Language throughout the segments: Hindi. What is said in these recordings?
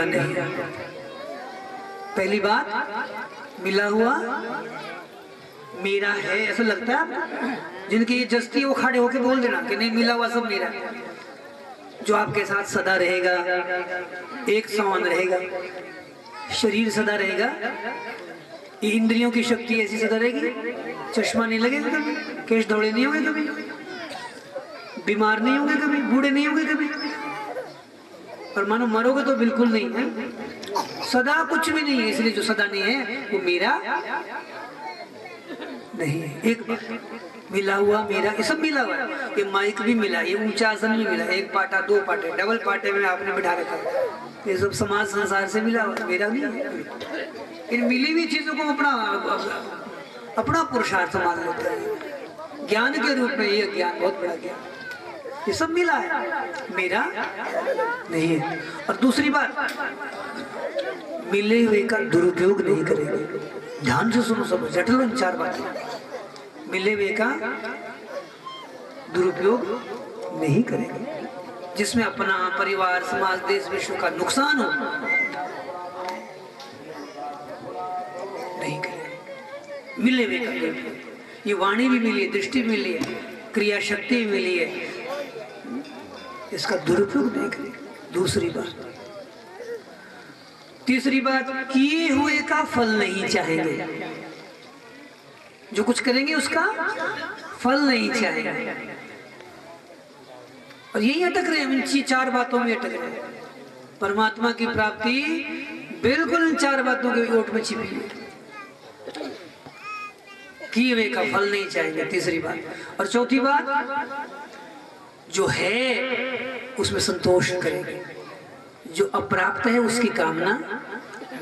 नहीं। पहली बात, मिला हुआ मेरा है ऐसा लगता है आपको? जिनकी ये जस्ती वो खड़े होके बोल देना कि नहीं मिला हुआ सब मेरा है। जो आपके साथ सदा रहेगा, एक समान रहेगा, शरीर सदा रहेगा, ये इंद्रियों की शक्ति ऐसी सदा रहेगी, चश्मा नहीं लगेगा कभी, केश धोड़े नहीं होंगे कभी, बीमार नहीं होंगे कभी, बूढ़े नहीं होंगे कभी, और मानो मरोगे तो बिल्कुल नहीं है। सदा कुछ भी नहीं है, इसलिए जो सदा नहीं है वो मेरा नहीं है। एक मिला हुआ मेरा, ये सब मिला हुआ है। ये माइक भी मिला, ये ऊंचा आसन भी मिला, एक पाटा दो पाटे डबल पाटे में आपने बिठा रखा है। ये सब समाज संसार से मिला हुआ, मेरा नहीं है। इन मिली हुई चीजों को अपना पुरुषार्थ मान लेते हैं ज्ञान के रूप में। ये ज्ञान बहुत बड़ा ज्ञान, ये सब मिला है, मेरा नहीं है। और दूसरी बात, मिले हुए का दुरुपयोग नहीं करेंगे। ध्यान से सुनो, सब जट लो इन चार बातें। मिले हुए का दुरुपयोग नहीं करेंगे, जिसमें अपना परिवार, समाज, देश, विश्व का नुकसान हो नहीं करेंगे। मिले हुए का दुरुपयोग, ये वाणी भी मिली है, दृष्टि भी मिली है, क्रिया शक्ति भी मिली है, इसका दुरुपयोग नहीं करेंगे। दूसरी बात, तीसरी बात, किए हुए का फल नहीं चाहेंगे। जो कुछ करेंगे उसका फल नहीं चाहेंगे। और यही अटक रहे हैं, इन चार बातों में अटक रहे हैं। परमात्मा की प्राप्ति बिल्कुल इन चार बातों के ओट में छिपी है। किए हुए का फल नहीं चाहेंगे, तीसरी बात। और चौथी बात, जो है उसमें संतोष करेंगे। जो अप्राप्त है उसकी कामना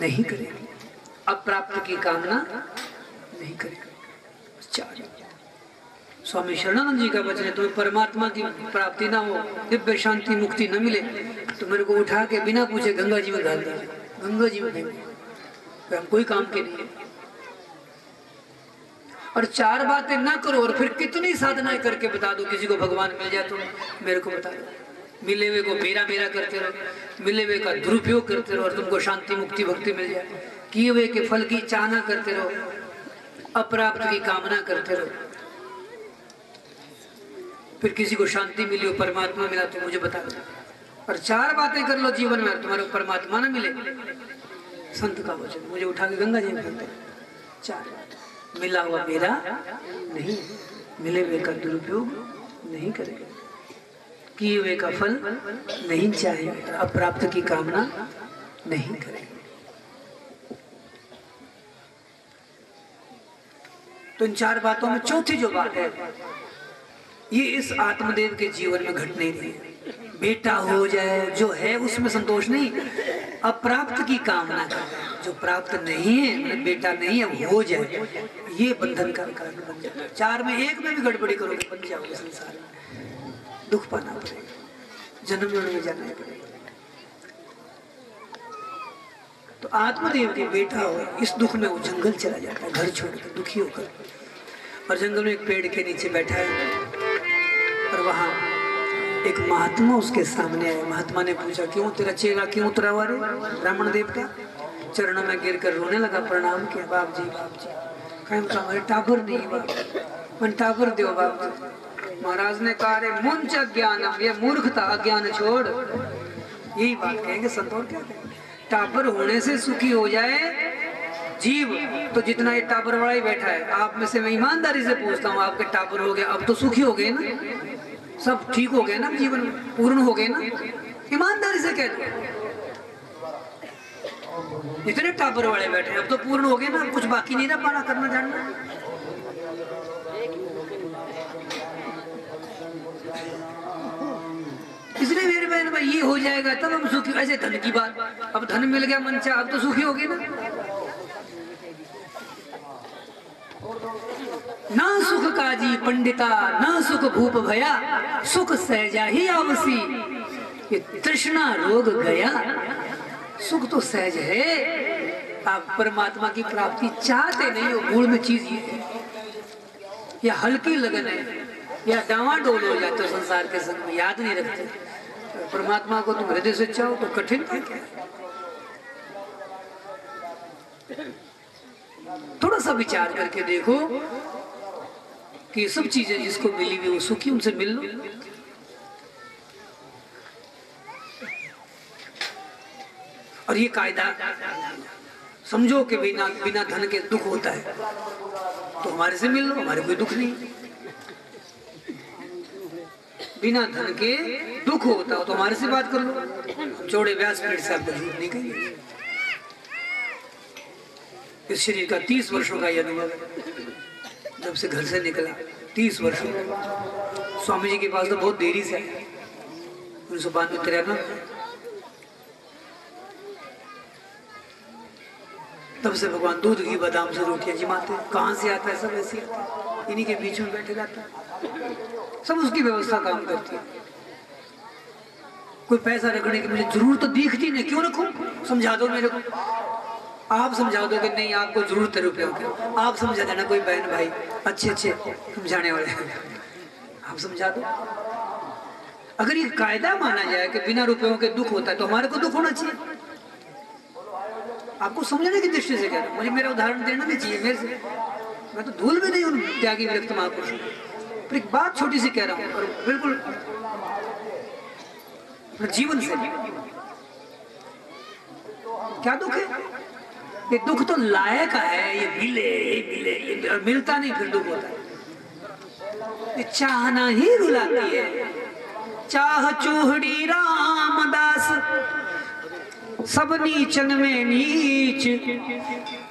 नहीं करेंगे, अप्राप्त की कामना नहीं करेंगे। चार। स्वामी शरणानंद जी का वचन है, तुम्हें परमात्मा की प्राप्ति ना हो, दिव्य शांति मुक्ति न मिले तो मेरे को उठा के बिना पूछे गंगा जी में डाल दीजिए, गंगा जी में देंगे, हम कोई काम के नहीं है। और चार बातें ना करो और फिर कितनी साधनाएं करके बता दो किसी को भगवान मिल जाए तो मेरे को बता दो। मिले हुए को मेरा मेरा करते रहो, मिले हुए का दुरुपयोग करते रहो और तुमको शांति मुक्ति भक्ति मिल जाए। किए हुए के फल की चाहना करते रहो, अप्राप्त की कामना करते रहो, फिर किसी को शांति मिली हो, परमात्मा मिला तो मुझे बता दो। और चार बातें कर लो जीवन में, तुम्हारे परमात्मा ना मिले, संत का वचन, मुझे उठा के गंगा जी में करते। चार बात, मिला हुआ मेरा नहीं, मिले हुए का दुरुपयोग नहीं करेगा, किए हुए का फल नहीं चाहेंगे, अप्राप्त की कामना नहीं करेंगे। तो इन चार बातों में चौथी जो बात है, ये इस आत्मदेव के जीवन में घट नहीं रही है। बेटा हो जाए, जो है उसमें संतोष नहीं, अप्राप्त की कामना कर, जो प्राप्त नहीं है, बेटा नहीं है, हो जाए, ये बंधन का कारण बन जाता है। चार में एक में भी गड़बड़ी करोगे बन जाओगे संसार में, दुख पाना पड़ेगा, जन्म जन्म में जाना पड़ेगा। तो आत्मदेव के बेटा हो, इस दुख में वो जंगल चला जाता है घर छोड़कर दुखी होकर, और जंगल में एक पेड़ के नीचे बैठा है। और वहां एक महात्मा उसके सामने आए। महात्मा ने पूछा, क्यों तेरा चेहरा क्यों उतरा हुआ रे? ब्राह्मण देव का चरणों में गिर कर रोने लगा, प्रणाम किया, बाप जी कहीं का हमारे टाबर नहीं है बाप, मन टाबर दो बाप जी। महाराज ने कहा, रे मुंच अज्ञानम, ये मूर्खता, अज्ञान छोड़। यही बात कहेंगे संत, और क्या कहेंगे? टाबर होने से सुखी हो जाए जीव, तो जितना ये टाबर वाला ही बैठा है, आप में से मैं ईमानदारी से पूछता हूँ, आपके टाबर हो गए, अब तो सुखी हो गए ना, सब ठीक हो गए ना, जीवन पूर्ण हो गए ना? ईमानदारी से कह दो, इतने टाबर वाले बैठे अब तो पूर्ण हो गए ना, कुछ बाकी नहीं रहा पाना करना जानना। इसलिए मेरे बहन भाई, ये हो जाएगा तब हम सुखी। ऐसे धन की बात, अब धन मिल गया मन चाह, अब तो सुखी हो गए ना। ना सुख काजी पंडिता, ना सुख भूप भया, सुख सहजा ही आवसी, ये तृष्णा रोग गया। सुख तो सहज है, आप परमात्मा की प्राप्ति चाहते नहीं हो, मूल में चीज ये है, या हल्की लगन है, या डावाडोल हो जाते हो संसार के संग में, याद नहीं रखते। परमात्मा को तुम हृदय से चाहो तो कठिन क्या है? थोड़ा सा विचार करके देखो कि ये सब चीजें जिसको मिली हुई वो सुखी, उनसे मिल लो। और ये कायदा समझो कि बिना बिना धन के दुख होता है, तो हमारे से मिल लो, हमारे कोई दुख नहीं। बिना धन के दुख होता हो तो हमारे से बात कर लो। चौड़े व्यासपीठ से आपको झूठ नहीं कहिए। इस शरीर का 30 वर्षों का यह अनुभव है। जब से घर से निकला 30 वर्ष, स्वामी जी के पास तो बहुत देरी से आया, 1992-93। तब से भगवान दूध घी बादाम से रोटियां जिमाते। कहाँ से आता है? सब ऐसे आता है, इन्हीं के बीच में बैठे रहता है, सब उसकी व्यवस्था काम करती है। कोई पैसा रखने की मुझे जरूरत तो दिखती नहीं, क्यों रखूं? समझा दो मेरे को। आप समझा दो कि नहीं आपको जरूरत है रुपयों की, आप समझा देना। कोई बहन भाई अच्छे अच्छे समझाने वाले आप समझा दो। अगर ये कायदा माना जाए कि बिना रुपयों के दुख होता है, तो हमारे को दुख होना चाहिए। आपको समझने की दृष्टि से कह रहा हूं, मुझे मेरा उदाहरण देना नहीं चाहिए मेरे से। मैं तो धूल भी नहीं हूं त्यागी व्यक्त महापुरुष। पर एक बात छोटी सी कह रहा हूं, और बिल्कुल जीवन से। क्या दुख है? ये दुख तो लायक है, ये मिले ये मिलता नहीं, फिर दुख होता है। ये चाहना ही रुलाती है। चाह चूहड़ी रामदास सब नीचन में नीच,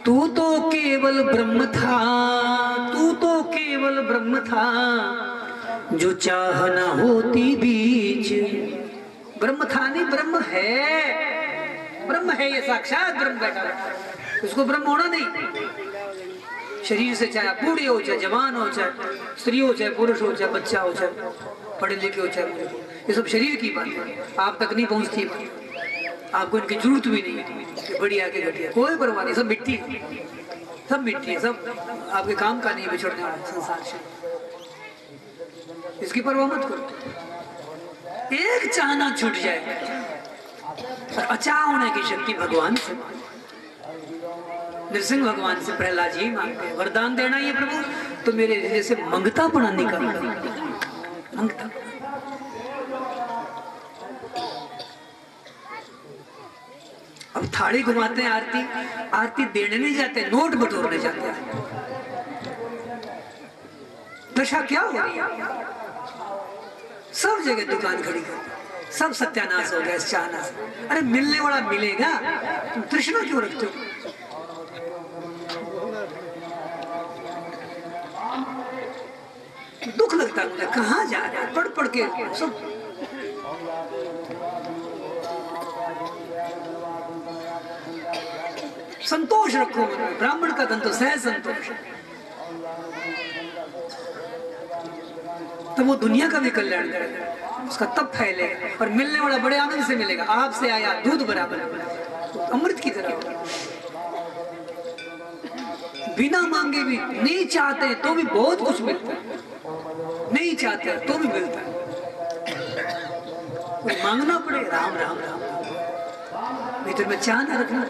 तू तो केवल ब्रह्म था, तू तो केवल ब्रह्म था, जो चाह न होती बीच। ब्रह्म था नहीं, ब्रह्म है। ब्रह्म है, ये साक्षात ब्रह्म बैठा है, उसको ब्रह्म होना नहीं। शरीर से चाहे बूढ़े हो, चाहे जवान हो, चाहे स्त्री हो, चाहे पुरुष हो, चाहे बच्चा हो, चाहे पढ़े लिखे हो, चाहे बुढ़े हो, ये सब शरीर की बात है, आप तक नहीं पहुंचती बात। आपको इनकी जरूरत भी नहीं है, बढ़िया के घटिया कोई परवाह नहीं, सब मिट्टी है, सब मिट्टी है, सब आपके काम का नहीं बिछड़ने वाला संसार से। इसकी परवाह मत करो। एक चाहना छूट जाए, और अचाह होने की शक्ति भगवान से, नरसिंह भगवान से प्रहलाद जी मांगते हैं, वरदान देना ये प्रभु तो मेरे जैसे मंगतापना निकाल दो। मंगता अब थाली घुमाते हैं, आरती आरती देने नहीं जाते, नोट बटोरने जाते हैं। दशा क्या हो रही है? सब जगह दुकान खड़ी कर, सब सत्यानाश हो गया इस चाहना से। अरे मिलने वाला मिलेगा, तुम तृष्णा क्यों रखते हो? दुख लगता है मुझे, कहाँ जा रहा है पढ़ पढ़ के सब। संतोष रखो मन में, ब्राह्मण का धन तो सहज संतोष है, तो वो दुनिया का भी कल्याण करेगा, उसका तब फैलेगा, और मिलने वाला बड़े आनंद से मिलेगा। आपसे आया दूध बराबर, अमृत की तरह। बिना मांगे भी, नहीं चाहते तो भी बहुत कुछ मिलता है, नहीं चाहते तो भी मिलता है। कोई मांगना पड़े, राम राम राम राम, भीतर में चाह न रखना।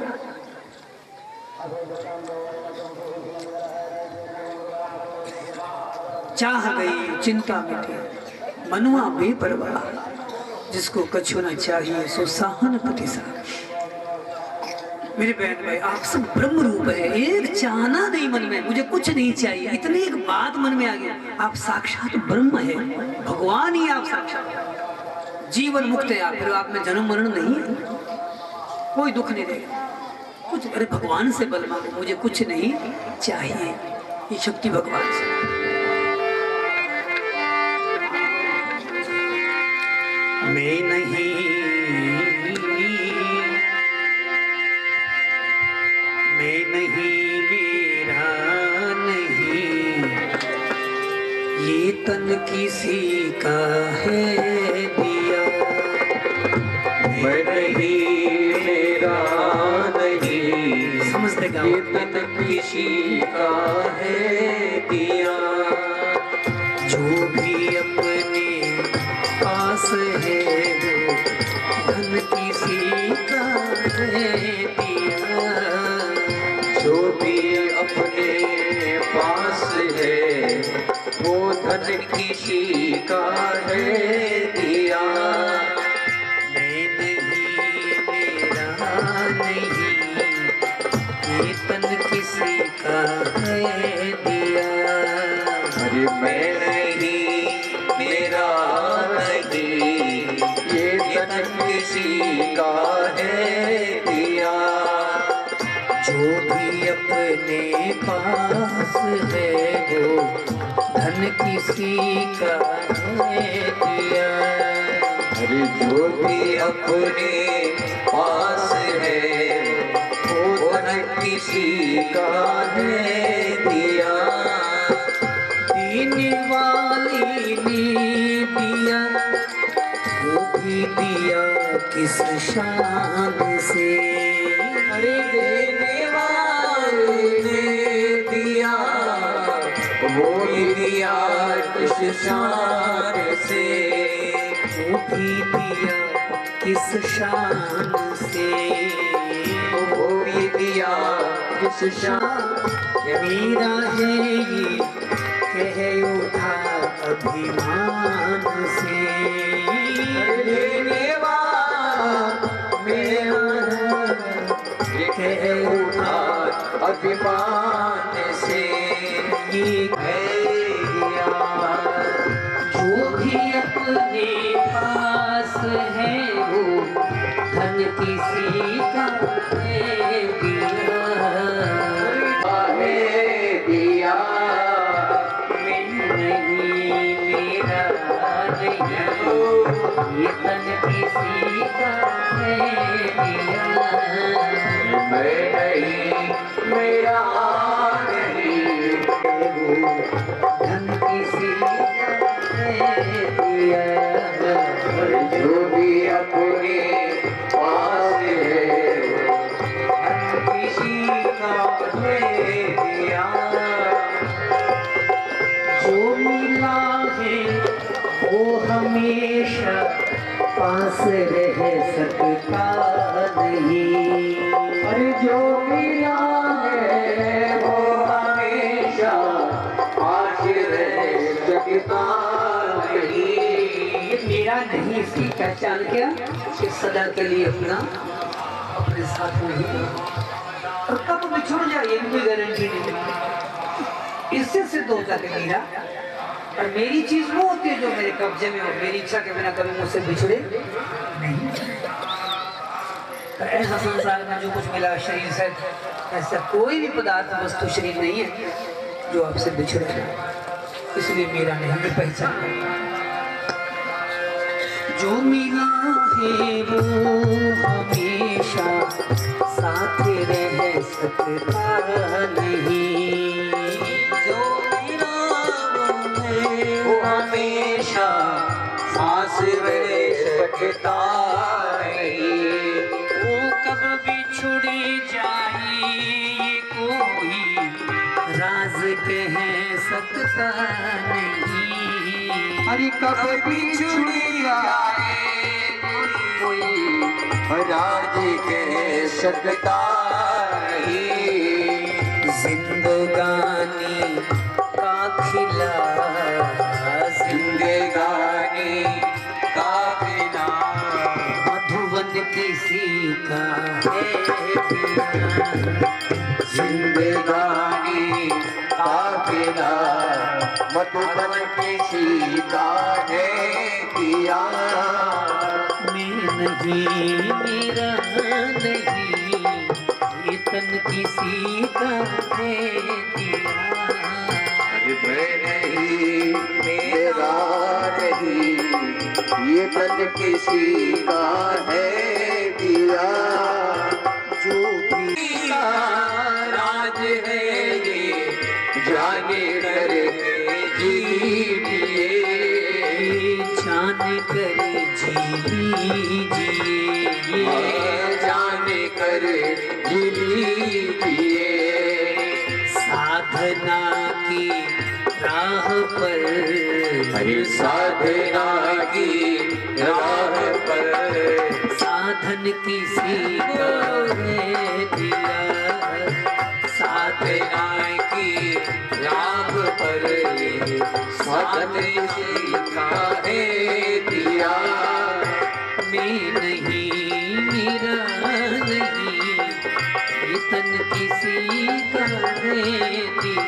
चाह गई चिंता मिटी, मनुआ बेपरवाह, जिसको कछु न चाहिए सो साहन प्रतिसा। मेरे बहन भाई, आप सब ब्रह्म रूप है, एक चाहना नहीं मन में, मुझे कुछ नहीं चाहिए, इतनी एक बात मन में आ गया, आप साक्षात ब्रह्म है, भगवान ही आप साक्षात जीवन मुक्त है आप। फिर आप में जन्म मरण नहीं है, कोई दुख नहीं देगा कुछ। अरे भगवान से बल मांगो, मुझे कुछ नहीं चाहिए, ये शक्ति भगवान से। मैं नहीं, मैं नहीं, मेरा नहीं, ये तन किसी का है दिया। मैं नहीं, मेरा नहीं, समझते क्या? ये तन किसी का है दिया। जो भी अपने पास है वो धन किसी का है दिया। जो किसी का है दिया। मैं नहीं मेरा नहीं, ये तन किसी का है दिया। अरे मैं नहीं मेरा नहीं, ये तन किसी का है दिया। जो भी अपने पास है वो धन किसी का है दिया। अरे जो भी अपने पास है वो धन किसी का है दिया। देने वाले ने दिया, वो भी दिया किस शान से। अरे देने वाले ने दिया, वो भी दिया किस शान से। वो भी दिया किस शान से। वो भी दिया किस शान। मेरा है ये कह उठा अभिमान से। देने वाला मेरा ये कह उठा अभिमान से। ये है दिया। जो भी अपने पास है वो धन किसी का है दिया। है दिया। मैं नहीं मेरा नहीं, ये तन किसी का है दिया। मैं नहीं मेरा नहीं, वो धन किसी का है दिया। जो भी अपने पास है किसी का है दिया। जो मिला है वो हमेशा पास रह सकता नहीं। अरे जो मिला है वो हमेशा पास रह सकता नहीं। ये मेरा नहीं, इसकी पहचान क्या कि सदा के लिए अपना अपने साथ नहीं, और कब बिछुड़ जाए ये भी कोई गारंटी नहीं। इससे सिद्ध होता है मेरा, और मेरी चीज वो होती है जो मेरे कब्जे में हो, मेरी इच्छा के बिना कभी मुझसे बिछड़े नहीं। तो ऐसा संसार में जो कुछ मिला शरीर से, ऐसा कोई भी पदार्थ वस्तु शरीर नहीं है जो आपसे बिछड़े ना, इसलिए मेरा नहीं मैं पहचान। जो मिला है वो हमेशा साथ रह सकता नहीं। जो मिला है वो हमेशा सांस रह सकता नहीं। वो कब बिछुड़ जाए ये कोई राज कह सकता नहीं। अरे कब बिछुड़ जाए कोई राज कह सकता नहीं। जिंदगानी का खिला, जिंदगानी का बिना मधुबन किसी का है दिया। जिंदगानी का बिना मधुबन किसी का है दिया। मैं नहीं मेरा नहीं, ये तन किसी का है दिया। अरे मैं नहीं मेरा नहीं, ये तन किसी का है दिया। जो भी राज है ये जाने करके जीविए। जान कर जी लीजिए। जाने कर जीविए। साधना की राह पर, हरि साधना की राह पर साधन किसी का है दिया। साधना की राग पर ये स्वागत किसी का है दिया। मैं नहीं मेरा नहीं, ये तन किसी का है दिया।